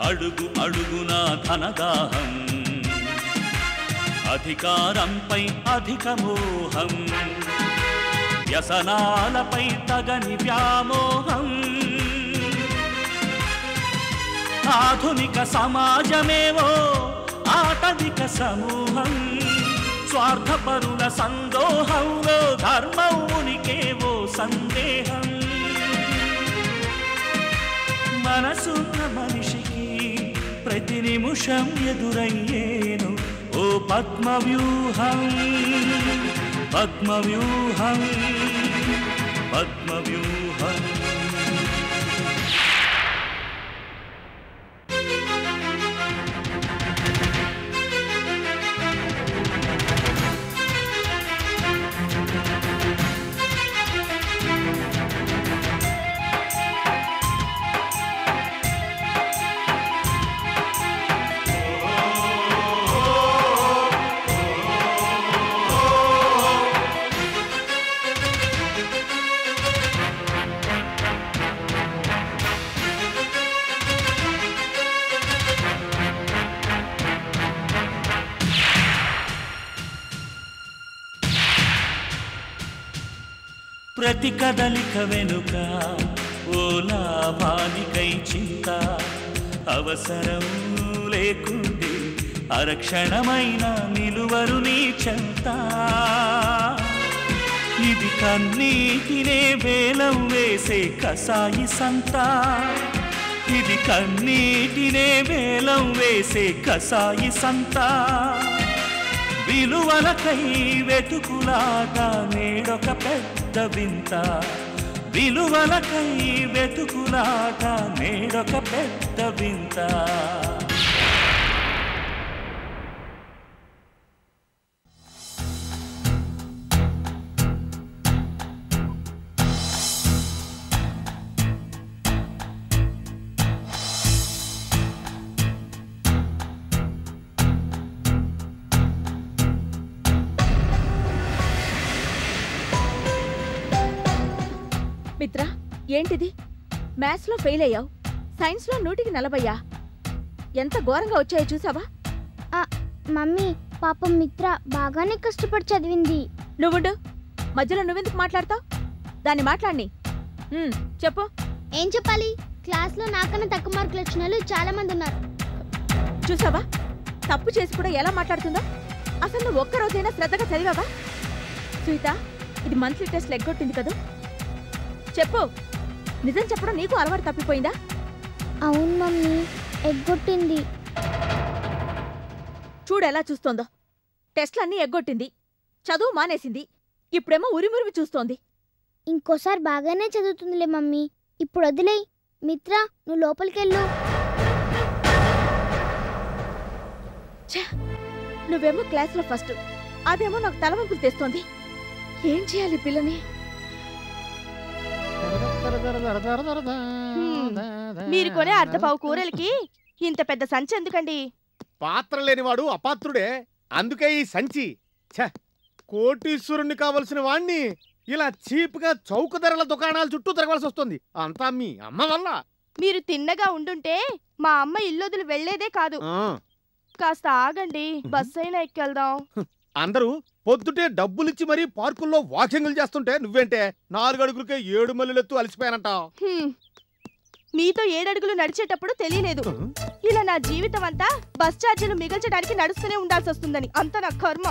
అడుగు అడుగునా ధనదాహం, అధికారంపై అధిక మోహం, వ్యసనాలపై తగని వ్యామోహం. ఆధునిక సమాజమేవో ఆటవిక సమూహం, స్వార్థపరుల సందోహంలో ధర్మం ఉనికేవో సందేహం. మనసున్న మనిషికి ప్రతి నిమిషం ఎదురయ్యేను ఓ పద్మవ్యూహం, పద్మవ్యూహం, పద్మవ్యూహం. ప్రతి కదలిక వెనుక ఓ లాభానికై చింత, అవసరం లేకుంటే అరక్షణమైన నిలువరు నీ చెంత. ఇది కన్నీటినే వేలం వేసే కసాయి సంత, ఇది కన్నీటినే వేలం వేసే కసాయి సంత. విలువలకై వెతుకులాగా నేడొక పెద్ద వింత, విలువలకై వెతుకులాగా నేడొక పెద్ద వింత. మిత్ర, ఏంటిది? మ్యాథ్స్ లో ఫెయిల్ అయ్యావు, సైన్స్ లో 100కి 40. ఎంత ఘోరంగా వచ్చాయో చూసావా? మమ్మీ, పాపం మిత్ర బాగానే కష్టపడి చదివింది. నువ్వుండు, మధ్యలో నువ్వెందుకు మాట్లాడతావు? దాన్ని మాట్లాడి చెప్పు. ఏం చెప్పాలి? క్లాస్ లో నాకన్నా తక్కువ మార్కులు వచ్చిన వాళ్ళు చాలా మంది ఉన్నారు. చూసావా తప్పు చేసి కూడా ఎలా మాట్లాడుతుందో? అసలు నువ్వు ఒక్కరోజైనా శ్రద్ధగా చదివావా? సునీత, ఇది మంత్లీ టెస్ట్ ఎగ్గొట్టింది కదా? చెప్పు, నిజం చెప్పడం నీకు అలవాటు తప్పిపోయిందా? అవును మమ్మీ, ఎగ్గొట్టింది. చూడు ఎలా చూస్తోందో. టెస్ట్లన్నీ ఎగ్గొట్టింది, చదువు మానేసింది, ఇప్పుడేమో ఉరిమురిమి చూస్తోంది. ఇంకోసారి బాగానే చదువుతుందిలే మమ్మీ, ఇప్పుడు వదిలేయ్. మిత్ర, నువ్వు లోపలికెళ్ళు. నువ్వేమో క్లాస్లో ఫస్ట్, అదేమో నాకు తలవంపులు తెస్తోంది. ఏం చేయాలి పిల్లని? మీరు కొనే అర్ధపావు కూరలకి ఇంత పెద్ద సంచి ఎందుకండి? పాత్ర లేనివాడు అపాత్రుడే, అందుకే ఈ సంచి. కోటీశ్వరుణ్ణి కావలసిన వాణ్ణి ఇలా చీప్ గా చౌక ధరల దుకాణాల చుట్టూ తిరగవలసి వస్తుంది. అంతా మీ అమ్మ వల్ల. మీరు తిన్నగా ఉండుంటే మా అమ్మ ఇల్లొదిలి వెళ్లేదే కాదు. కాస్త ఆగండి, బస్ అయినా ఎక్కెళ్దాం. అందరూ పొద్దుటే డబ్బులిచ్చి మరీ పార్కుల్లో వాకింగ్లు చేస్తుంటే నువ్వేంటే 4 అడుగులకే 7 మల్లెలెత్తు అలసిపోయానంటావు. మీతో 7 అడుగులు నడిచేటప్పుడు తెలియలేదు, ఇలా నా జీవితం అంతా బస్ ఛార్జీలు మిగల్చడానికి నడుస్తూనే ఉండాల్సి వస్తుందని. అంత నా కర్మ.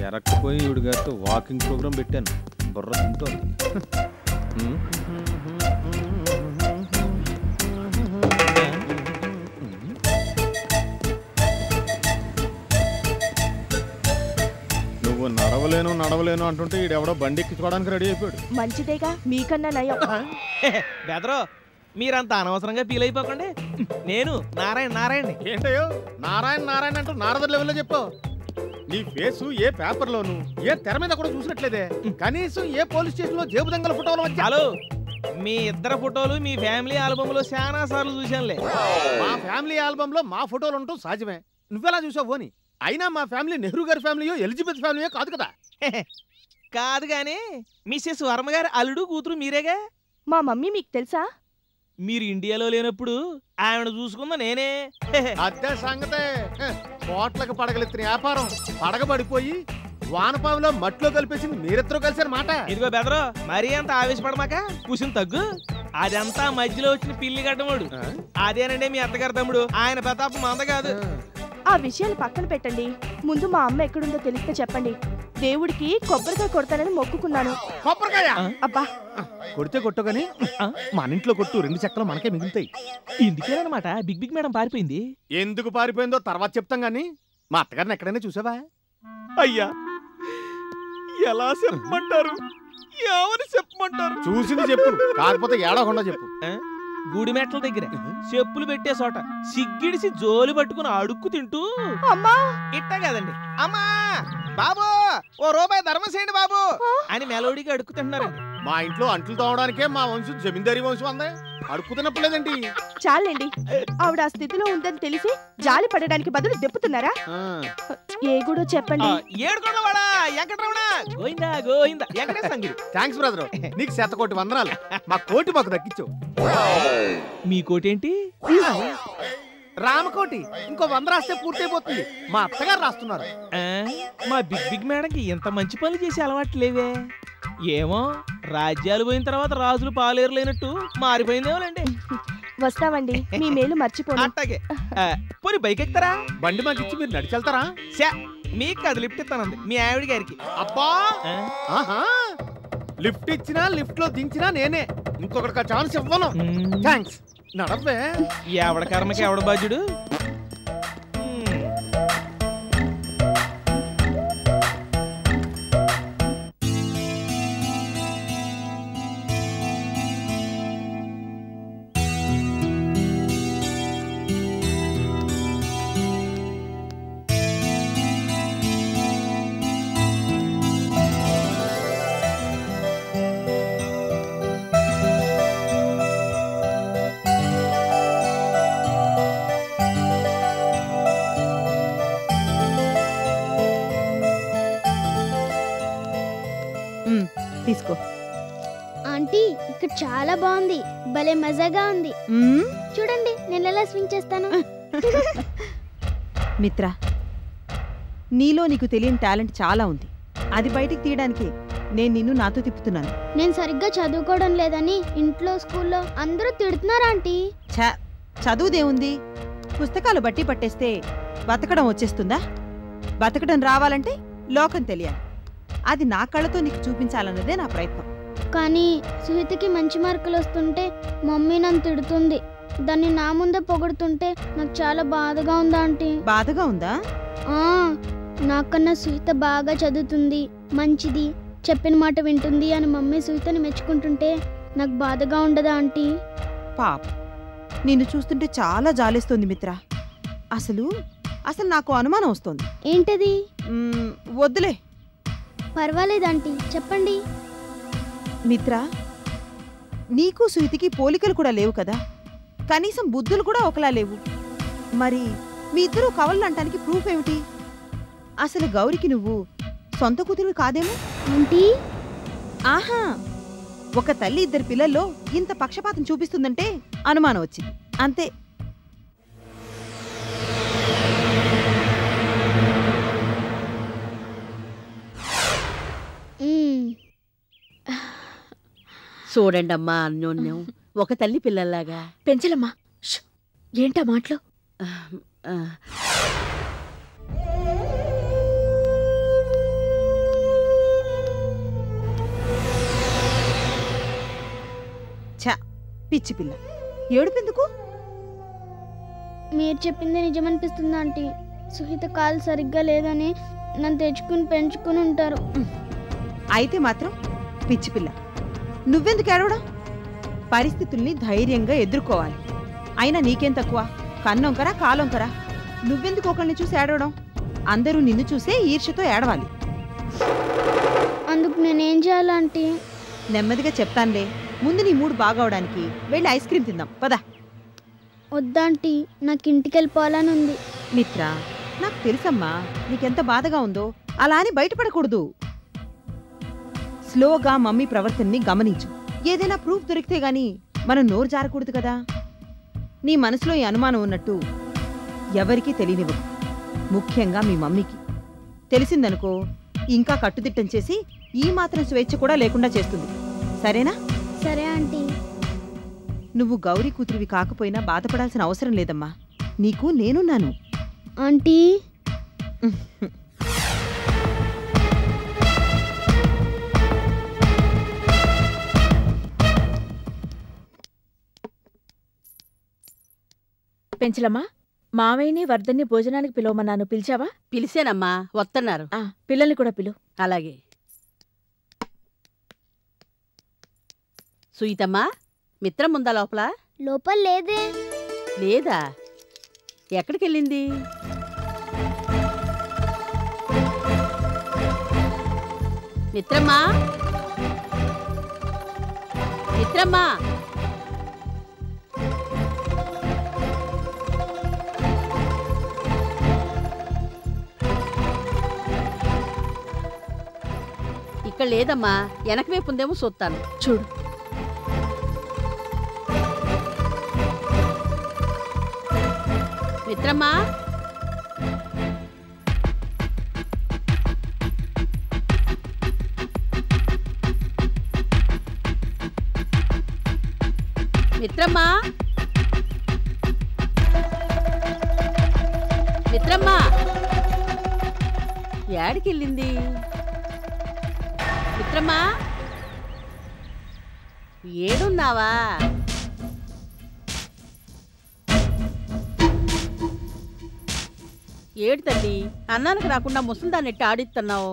ఎరక్కపోయి ఈవిడ గారితో వాకింగ్ ప్రోగ్రాం పెట్టాను, బుర్ర తింటోంది. నువ్వు నడవలేను అంటుంటే ఈడెవడో బండి ఎక్కించుకోవడానికి రెడీ అయిపోయాడు. మంచిదేగా, మీకన్నా నయం. బెదరో, మీరంత అనవసరంగా ఫీల్ అయిపోకండి. నేను నారాయణ. ఏంటయ్యో నారాయణ అంటూ నారద లెవెల్లో చెప్పు. నీ ఫేసు ఏ పేపర్లోను ఏ తెర మీద కూడా చూసినట్లేదే. కనీసం ఏ పోలీస్ స్టేషన్ లో జేబు దొంగల ఫోటోలు హలో, మీ ఇద్దరు ఫోటోలు మీ ఫ్యామిలీ ఆల్బమ్ లో చాలా సార్లు చూశానులే. మా ఫ్యామిలీ ఆల్బమ్ లో మా ఫోటోలు ఉంటూ సహజమే. నువ్వెలా చూసావు అని? అయినా మా ఫ్యామిలీ నెహ్రూ గారి ఫ్యామిలీయో ఎలిజబెత్ ఫ్యామిలీయో కాదు కదా. కాదు గాని మిస్సెస్ వర్మ గారి అల్లుడు కూతురు మీరేగా. మా మమ్మీ మీకు తెలుసా? మీరు ఇండియాలో లేనప్పుడు ఆవిడ చూసుకుందా నేనే. అదే సంగతే. కోట్లకు పడగలెత్తిన వ్యాపారం పడగబడిపోయి వానపాములో మట్టిలో కలిపేసింది మీరిద్దరూ కలిసిన మాట. ఇదిగో బెదరు, మరీ అంత ఆవేశపడమాక, కూర్చుని తగ్గు. అదంతా మధ్యలో వచ్చిన పిల్లి గడ్డముడు. అదేనండి మీ అత్తగారు తమ్ముడు. ఆయన ప్రతాపం మంద కాదు. ఆ విషయాలు పక్కన పెట్టండి. ముందు మా అమ్మ ఎక్కడుందో తెలిస్తే చెప్పండి. దేవుడికి కొబ్బరికాయ కొడతానని మొక్కుకున్నాను. కొబ్బరికాయ అబ్బా, కొడితే కొట్టగానే మన ఇంట్లో కొట్టు, 2 చెక్కలు మనకే మిగులుతాయి. ఇందుకేనమాట బిగ్ బిగ్ మేడం పారిపోయింది. ఎందుకు పారిపోయిందో తర్వాత చెప్తాం గానీ మా అత్తగారిని ఎక్కడైనా చూసావా? అయ్యా, ఎలా చెప్పమంటారు? ఎవరు చెప్పమంటారు? చూసింది చెప్పు, కాకపోతే ఏడవకుండా చెప్పు. గుడి మెట్ల దగ్గర చెప్పులు పెట్టే చోట సిగ్గిడిసి జోలు పట్టుకుని అడుక్కు తింటూ అమ్మా ఇట్టా కదండి, అమ్మా బాబు ఓ రూపాయి ధర్మం చేయండి బాబు అని మెలోడీగా అడుక్కు తింటున్నారండి. మా ఇంట్లో అంట్లు తోవడానికే మా వంశం జమీందారీ వంశం అందే. అడుక్కుతున్నప్పులేదండి. చాలండి, ఆవిడ ఆ స్థితిలో ఉందని తెలిసి జాలి పడడానికి బదులు దెప్పుతున్నారా? ఏ గుడో చెప్పండి. ఏడుకొండవాడా, వెంకటరమణ, గోయిందా గోయిందా, వెంకటేశ్వర. థ్యాంక్స్ బ్రదర్, నీకు 100 వందనాలు. మా కోటి మాకు దక్కించు. మీ కోటేంటి? రామకోటి. ఇంకో 100 రాస్తే పూర్తయిపోతుంది. మా అత్తగారు రాస్తున్నారు. మా బిగ్ బిగ్ మేడంకి ఇంత మంచి పనులు చేసే అలవాటు లేవే. ఏమో రాజ్యాలు పోయిన తర్వాత రాజులు పాలేరు లేనట్టు మారిపోయిందేమోనండి. వస్తావండి, మీ మేలు మర్చిపోను. అట్టాగే. పోనీ బైక్ ఎక్కుతారా? బండి మాకు ఇచ్చి మీరు నడిచెళ్తారా? మీకు అది లిఫ్ట్ ఇస్తానంది మీ ఆవిడ గారికి. అబ్బా, ఆహా, లిఫ్ట్ ఇచ్చినా లిఫ్ట్ లో దించినా నేనే. ఇంకొకటి ఛాన్స్ ఇవ్వను. థ్యాంక్స్. నడవే. ఎవడ కర్మకి ఎవడ బాధ్యుడు. తీసుకో. ఆంటీ, ఇక్కడ చాలా బాగుంది, భలే మజాగా ఉంది. చూడండి నేను ఎలా స్వింగ్ చేస్తాను. మిత్ర, నీలో నీకు తెలియని టాలెంట్ చాలా ఉంది. అది బయటికి తీయడానికి నేను నిన్ను నాతో తిప్పుతున్నాను. నేను సరిగ్గా చదువుకోవడం లేదని ఇంట్లో స్కూల్లో అందరూ తిడుతున్నారు ఆంటీ. చదువుదేముంది, పుస్తకాలు బట్టి పట్టేస్తే బతకడం వచ్చేస్తుందా? బతకడం రావాలంటే లోకం తెలియాలి. అది నా కళ్ళతో నీకు చూపించాలన్నదే నా ప్రయత్నం. కానీ సుహితకి మంచి మార్కులు వస్తుంటే మమ్మీ నన్ను తిడుతుంది. దాన్ని నా ముందే పొగుడుతుంటే నాకు చాలా బాధగా ఉందా ఆంటీ. బాధగా ఉందా? నాకన్నా సుహిత బాగా చదువుతుంది, మంచిది, చెప్పిన మాట వింటుంది అని మమ్మీ సుహితని మెచ్చుకుంటుంటే నాకు బాధగా ఉండదా ఆంటీ? పాప, నిన్ను చూస్తుంటే చాలా జాలేస్తోంది మిత్ర. అసలు నాకు అనుమానం వస్తోంది. ఏంటది? వద్దులే. పర్వాలేదంటీ, చెప్పండి. మిత్ర, నీకు సుహితికి పోలికలు కూడా లేవు కదా, కనీసం బుద్ధులు కూడా ఒకలా లేవు. మరి మీ ఇద్దరూ కవలంటానికి ప్రూఫ్ ఏమిటి? అసలు గౌరికి నువ్వు సొంత కూతురు కాదేమో? ఆంటీ, ఆహా, ఒక తల్లి 2 పిల్లల్లో ఇంత పక్షపాతం చూపిస్తుందంటే అనుమానం వచ్చింది, అంతే. చూడండమ్మా, అన్యోన్యం ఒక తల్లి పిల్లల్లాగా. పెంచలమ్మా. ఏంటా మాటలు? పిచ్చి పిల్ల, ఏడుపెందుకు? మీరు చెప్పింది నిజమనిపిస్తుంది ఆంటీ. సుహిత కాలు సరిగ్గా లేదని నన్ను తెచ్చుకుని పెంచుకుని ఉంటారు. అయితే మాత్రం పిచ్చి పిల్ల, నువ్వెందుకు ఏడవడం? పరిస్థితుల్ని ధైర్యంగా ఎదుర్కోవాలి. అయినా నీకేం తక్కువ? కన్నొంకరా కాలొంకరా? నువ్వెందుకు ఒకరిని చూసి ఏడవడం? అందరూ నిన్ను చూసే ఈర్ష్యతో ఏడవాలి. అందుకు నేనేం చేయాలంటీ? నెమ్మదిగా చెప్తానులే. ముందు నీ మూడు బాగవడానికి వెళ్ళి ఐస్ క్రీమ్ తిందాం, పదా. వద్దాంటీ, నాకు ఇంటికి వెళ్ళిపోవాలని ఉంది. మిత్ర, నాకు తెలుసమ్మా నీకెంత బాధగా ఉందో. అలా అని బయటపడకూడదు. స్లోగా మమ్మీ ప్రవర్తనని గమనించు. ఏదైనా ప్రూఫ్ దొరికితే గాని మనం నోరు జారకూడదు కదా. నీ మనసులో ఈ అనుమానం ఉన్నట్టు ఎవరికీ తెలియనివ్వదు, ముఖ్యంగా మీ మమ్మీకి. తెలిసిందనుకో ఇంకా కట్టుదిట్టం చేసి ఈ మాత్రం స్వేచ్ఛ కూడా లేకుండా చేస్తుంది. సరేనా? సరే ఆంటీ. నువ్వు గౌరీ కూతురివి కాకపోయినా బాధపడాల్సిన అవసరం లేదమ్మా. నీకు నేనున్నాను. ఆంటీ పెంచలమ్మా, మావయ్యని వర్ధన్ని భోజనానికి పిలవమన్నాను, పిలిచావా? పిలిచానమ్మా, వస్తున్నారు. పిల్లల్ని కూడా పిలు. అలాగే. సుయితమ్మా, మిత్రం ఉందా లోపల? లోపల లేదే. లేదా? ఎక్కడికెళ్ళింది? మిత్రమ్మా, మిత్రమ్మా, ఇక్కడ లేదమ్మా, వెనక వైపు ఉందేమో చూస్తాను. చూడు. మిత్రమ్మా, మిత్రమ్మా, మిత్రమ్మా, యాడికెళ్ళింది? మిత్రమ్మా, ఏడున్నావా? ఏడు తల్లి, అన్నానికి రాకుండా ముసలిదాన్ని ఎట్టి ఆడిస్తున్నావు?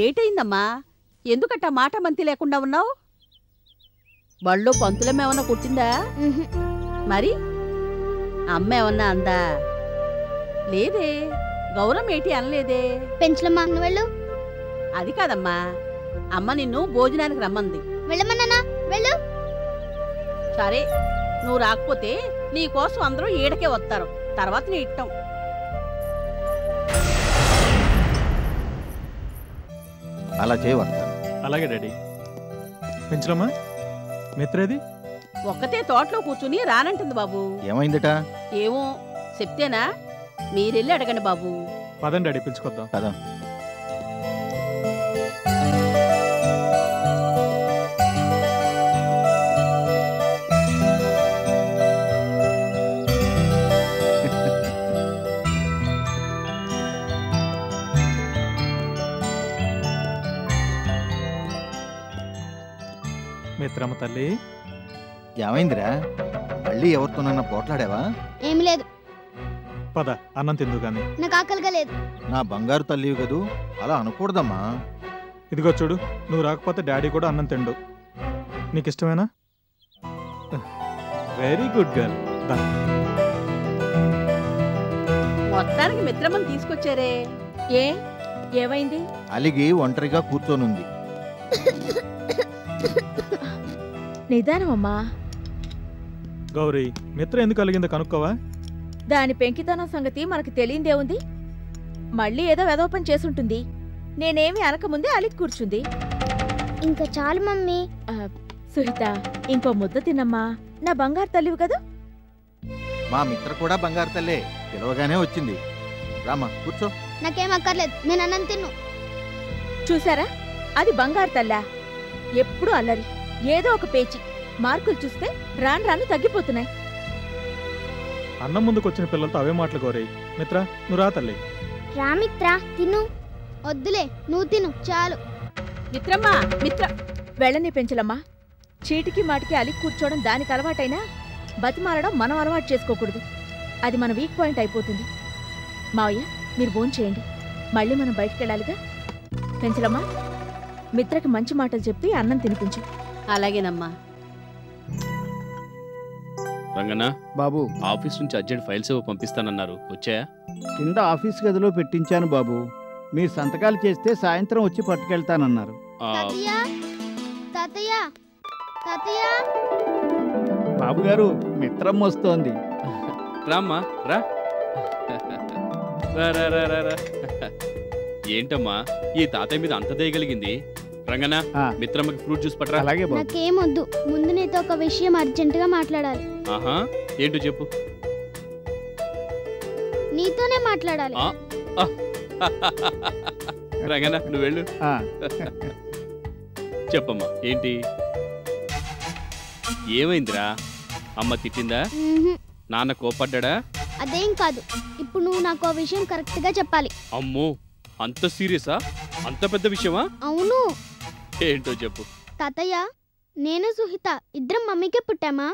ఏటైందమ్మా? ఎందుకట్టా మాట మంతి లేకుండా ఉన్నావు? బళ్ళో పంతులమేమన్నా కుట్టిందా? మరి అమ్మ ఏమన్నా అందా? లేదే. గౌరవం ఏటి అనలేదే. పెంచలమ్మా, నువ్వు వెళ్ళు. అది కాదమ్మా, అమ్మ నిన్ను భోజనానికి రమ్మంది. వెళ్ళమన్నానా? వెళ్ళు. సరే, నువ్వు రాకపోతే నీ కోసం అందరూ ఈడకే వస్తారు. తర్వాత నీ ఇట్టం. అలా చేయవస్తారు. అలాగే డాడీ. పెంచలమ్మా, మిత్రేది? ఒక్కతే తోటలో కూర్చుని రానంటుంది బాబు. ఏమైందట? ఏమో చెప్తేనా? మీరెళ్ళి అడగండి బాబు. పదండి డాడీ, పిలుచుకొద్దాం. పదం. మిత్రమ్మ తల్లి, ఏమైందిరా? మళ్ళీ ఎవరితోనన్నా పోట్లాడావా? ఏమి లేదు. పద, అన్నం తిందు గాని. నాకు ఆకలిగా లేదు. నా బంగారు తల్లివి కదూ, అలా అనకూడదమ్మా. ఇదిగో చూడు, నువ్వు రాకపోతే డాడీ కూడా అన్నం తిండు. నీకు ఇష్టమేనా? Very good girl. మొత్తానికి మిత్రమ్మని తీసుకొచ్చారే. ఏమైంది? అలిగి ఒంటరిగా కూర్చోనుంది. నిదానమమ్మా. గౌరీ, మిత్ర ఎందుకు కలిగిందో కనుక్కోవా? దాని పెంకితనం సంగతి మనకు తెలియందేముంది? మళ్ళీ ఏదో వెదోపం చేసుంటుంది. నేనేమి అనకముందే అలిగి కూర్చుంది. ఇంకా చాలు మమ్మీ. సుహిత, ఇంకో ముద్ద తిన్నమ్మా. నా బంగారు తల్లివి కదా. మా మిత్ర కూడా బంగారు తల్లే, పిలవగానే వచ్చింది. రామా, కూర్చో. నాకేం అక్కర్లేదు, నేను అన్నం తిన్ను. చూసారా, అది బంగారు తల్లా. ఎప్పుడూ అల్లరి, ఏదో ఒక పేచి. మార్కులు చూస్తే రాను రాను తగ్గిపోతున్నాయి. అన్నం ముందుకు వచ్చిన పిల్లలతో అవే మాటలు గౌరీ. మిత్ర, నువ్వు రా తల్లి. రామిత్ర, తిను. వద్దులే, నువ్వు తిను చాలు. మిత్రమ్మా, మిత్ర. వెళ్ళని పెంచలమ్మా. చీటికి మాటికి అలిగి కూర్చోవడం దానికి అలవాటైనా బతిమాలడం మనం అలవాటు చేసుకోకూడదు. అది మన వీక్ పాయింట్ అయిపోతుంది. మావయ్య, మీరు భోంచేయండి, మళ్ళీ మనం బయటికెళ్ళాలిగా. పెంచలమ్మా, మిత్రకి మంచి మాటలు చెప్పి అన్నం తినిపించు. అలాగేనమ్మా. రంగన్న బాబు, ఆఫీస్ నుంచి అర్జెంట్ ఫైల్స్ ఏవో పంపిస్తానన్నారు, వచ్చాయా? కింద ఆఫీస్ గదిలో పెట్టించాను బాబు. మీరు సంతకాలు చేస్తే సాయంత్రం వచ్చి పట్టుకెళ్తానన్నారు. తాతయ్య, తాతయ్య, తాతయ్య. బాబు గారు, మిత్రమ్మ వస్తోంది. రామ్మా, రా. రా రా రా రా రా. ఏంటమ్మా ఈ తాతయ్య మీద అంత దయగలిగింది? రంగనా మిత్రమ్మకి ఫ్రూట్ జ్యూస్ పట్టరా. అలాగే బాబు. నాకేమొద్దు, ముందు నీతో ఒక విషయం అర్జెంటుగా మాట్లాడాలి. ఆహా ఏంటో చెప్పు. నీతోనే మాట్లాడాలి. రంగనా నువ్వు వెళ్ళు. చెప్పమ్మా ఏంటి? ఏమైందిరా? అమ్మ తిట్టిందా? నాన్న కోపడ్డా? అదేం కాదు, ఇప్పుడు నువ్వు నాకు ఆ విషయం కరెక్ట్ గా చెప్పాలి. అమ్మో అంత సీరియసా? అంత పెద్ద విషయమా? అవును. ఏంటో చెప్పు. తాతయ్య, నేను సుహిత ఇద్దరం మమ్మీకే పుట్టామా?